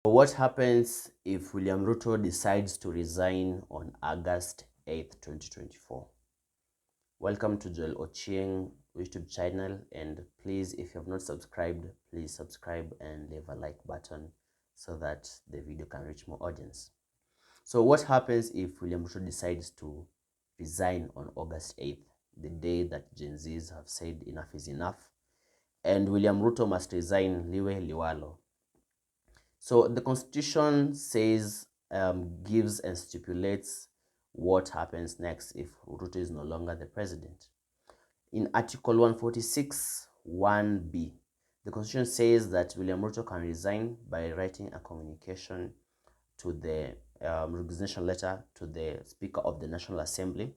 What happens if William Ruto decides to resign on August 8th, 2024? Welcome to Joel Ochieng YouTube channel, and please, if you have not subscribed, please subscribe and leave a like button so that the video can reach more audience. So what happens if William Ruto decides to resign on August 8th, the day that Gen Zs have said enough is enough, and William Ruto must resign liwe liwalo? So the Constitution says, gives and stipulates what happens next if Ruto is no longer the president. In Article 146, 1B, the Constitution says that William Ruto can resign by writing a communication to the resignation letter to the Speaker of the National Assembly,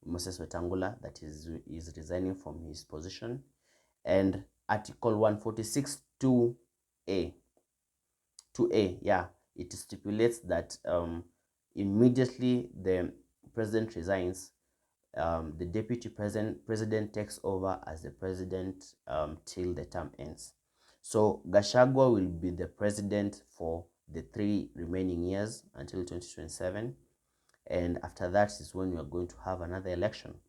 Moses Wetangula, that is resigning from his position. And Article 146, 2A, 2A, yeah, it stipulates that immediately the president resigns, the deputy president takes over as the president till the term ends. So Gachagua will be the president for the 3 remaining years until 2027, and after that is when we are going to have another election.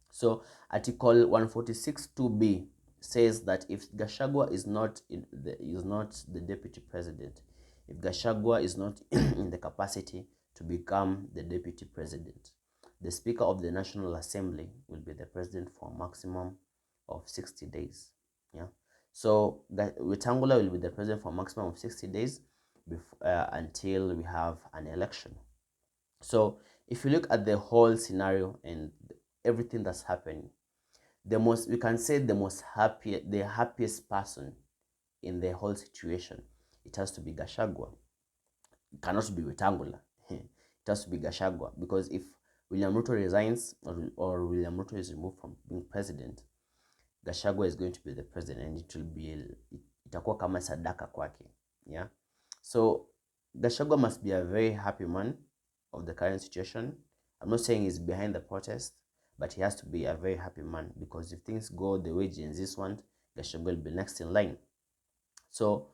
So Article 146 2B says that if Gachagua is not the deputy president, if Gachagua is not in the capacity to become the deputy president, the Speaker of the National Assembly will be the president for a maximum of 60 days. Yeah. So Wetangula will be the president for a maximum of 60 days until we have an election. So if you look at the whole scenario and everything that's happening, we can say the happiest person in the whole situation, it has to be Gachagua. It cannot be Wetangula. It has to be Gachagua, because if William Ruto resigns or William Ruto is removed from being president, Gachagua is going to be the president, and it will be itakuwa kama sadaka kwake. Yeah. So Gachagua must be a very happy man of the current situation. I'm not saying he's behind the protest, but he has to be a very happy man, because if things go the way Gen Zs want, Gachagua will be next in line. So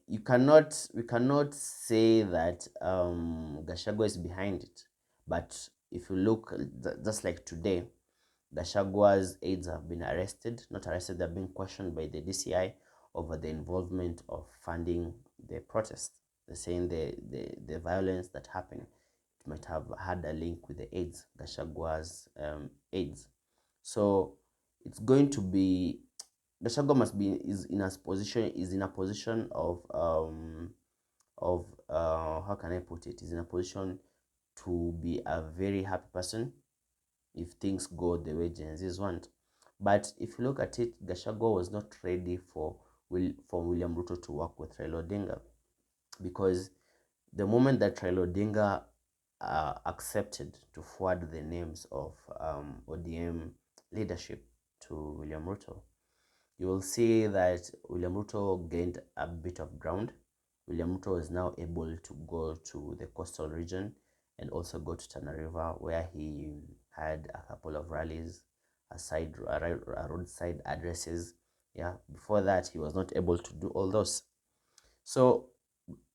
we cannot say that Gachagua is behind it. But if you look, just like today, Gashagua's aides have been arrested, not arrested, they're being questioned by the DCI over the involvement of funding the protest. They're saying the violence that happened, it might have had a link with the aides, Gashagua's aides. So it's going to be, Gachagua is in a position of how can I put it? Is in a position to be a very happy person if things go the way Gen Zs want. But if you look at it, Gachagua was not ready for William Ruto to work with Raila Odinga, because the moment that Raila Odinga accepted to forward the names of ODM leadership to William Ruto, you will see that William Ruto gained a bit of ground. William Ruto is now able to go to the coastal region and also go to Tana River, where he had a couple of rallies, roadside addresses. Yeah, before that he was not able to do all those. So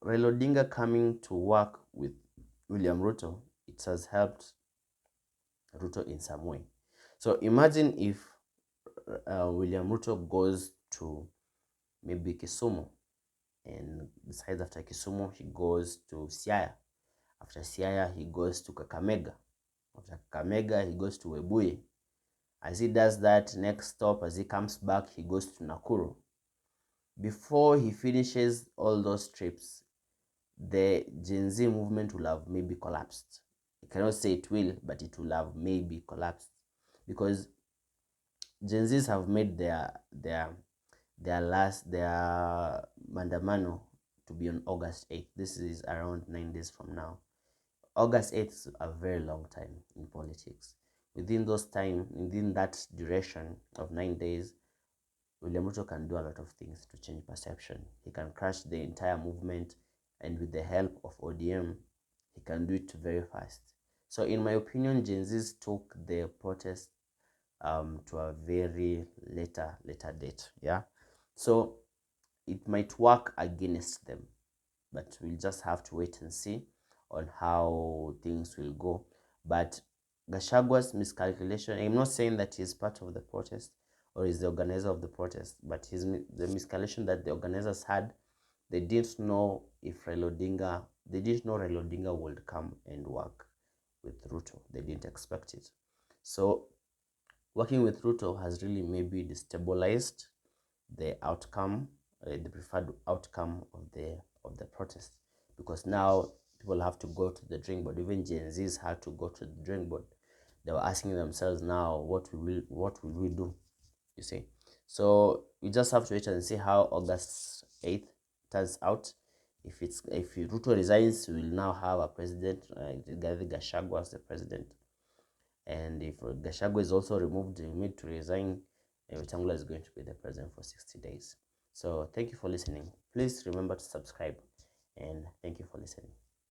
Raila Odinga coming to work with William Ruto, it has helped Ruto in some way. So imagine if William Ruto goes to maybe Kisumu, and besides after Kisumu he goes to Siaya. After Siaya he goes to Kakamega. After Kakamega he goes to Webuye. As he does that, next stop, as he comes back, he goes to Nakuru. Before he finishes all those trips, the Gen Z movement will have maybe collapsed. I cannot say it will, but it will have maybe collapsed, because Gen Zs have made their mandamano to be on August 8th. This is around 9 days from now. August 8th is a very long time in politics. Within that duration of 9 days, William Ruto can do a lot of things to change perception. He can crush the entire movement, and with the help of ODM, he can do it very fast. So in my opinion, Gen Zs took the protest to a very later date. Yeah. So it might work against them. but we'll just have to wait and see on how things will go. But Gachagwa's miscalculation, I'm not saying that he's part of the protest or is the organizer of the protest, but the miscalculation that the organizers had, they didn't know if they didn't know Raila Odinga would come and work with Ruto. They didn't expect it. So working with Ruto has really maybe destabilized the outcome, the preferred outcome of the protest, because now people have to go to the drawing board. Even Gen Zs had to go to the drawing board. They were asking themselves now, what will we do? You see, so we just have to wait and see how August 8th turns out. If Ruto resigns, we will now have a president, Rigathi Gachagua as the president. And if Gachagua is also removed, he need to resign, Wetangula is going to be the president for 60 days. So thank you for listening. Please remember to subscribe, and thank you for listening.